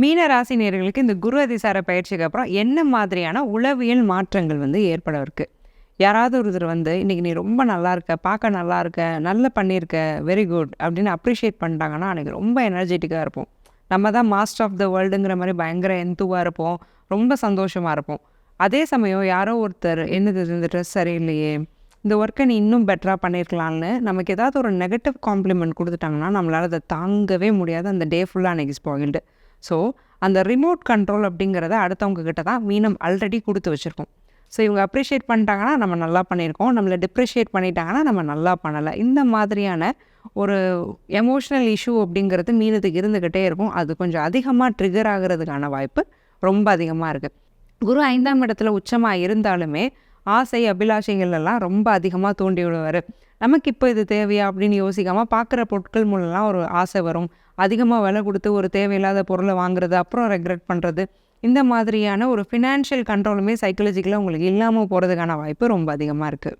மீன ராசி நேயர்களுக்கு இந்த குரு அதிசார பயிற்சிக்கு அப்புறம் என்ன மாதிரியான உளவியல் மாற்றங்கள் வந்து ஏற்பட இருக்கு? யாராவது ஒருத்தர் வந்து, "இன்னைக்கு நீ ரொம்ப நல்லா இருக்க, பார்க்க நல்லா இருக்க, நல்லா பண்ணியிருக்க, வெரி குட்" அப்படின்னு அப்ரிஷியேட் பண்ணிட்டாங்கன்னா, அன்னைக்கு ரொம்ப எனர்ஜெட்டிக்கா இருப்போம். நம்ம தான் மாஸ்டர் ஆஃப் த வேர்ல்டுங்கிற மாரி பயங்கர என்துவா இருப்போம். ரொம்ப சந்தோஷமா இருப்போம். அதே சமயம் யாரோ ஒருத்தர், "என்னது இது இந்த ட்ரெஸ் சரியில்லையே, இந்த ஒர்க்க நீ இன்னும் பெட்டரா பண்ணியிருக்கலாம்னு" நமக்கு ஏதாவது ஒரு நெகட்டிவ் காம்ப்ளிமெண்ட் குடுத்துட்டாங்கன்னா, நம்மளால அத தாங்கவே முடியாது. அந்த டே ஃபுல்லா அன்னைக்கு ஸ்பாயில்டு. ஸோ, அந்த ரிமோட் கண்ட்ரோல் அப்படிங்கிறத அடுத்தவங்க கிட்ட தான் மீனம் ஆல்ரெடி குடுத்து வச்சிருக்கோம். ஸோ, இவங்க அப்ரிஷியேட் பண்ணிட்டாங்கன்னா, நம்ம நல்லா பண்ணியிருக்கோம். நம்மள டிப்ரிஷியேட் பண்ணிட்டாங்கன்னா, நம்ம நல்லா பண்ணல. இந்த மாதிரியான ஒரு எமோஷனல் இஷ்யூ அப்படிங்கிறது மீனத்துக்கு இருந்துகிட்டே இருக்கும். அது கொஞ்சம் அதிகமா ட்ரிகர் ஆகுறதுக்கான வாய்ப்பு ரொம்ப அதிகமா இருக்கு. குரு 5ஆம் இடத்துல உச்சமா இருந்தாலுமே, ஆசை, அபிலாஷைகள் எல்லாம் ரொம்ப அதிகமா தூண்டி விடுவாரு. நமக்கு இப்ப இது தேவையா? அப்படின்னு யோசிக்காம பார்க்குற பொருட்கள் மூலம்லாம் ஒரு ஆசை வரும். அதிகமா விலை குடுத்து ஒரு தேவையில்லாத பொருள வாங்குறது, அப்புறம் ரெக்ரெட் பண்றது. இந்த மாதிரியான ஒரு ஃபினான்ஷியல் கண்ட்ரோலுமே சைக்காலஜிக்கலா உங்களுக்கு இல்லாம போறதுக்கான வாய்ப்பு ரொம்ப அதிகமா இருக்கு.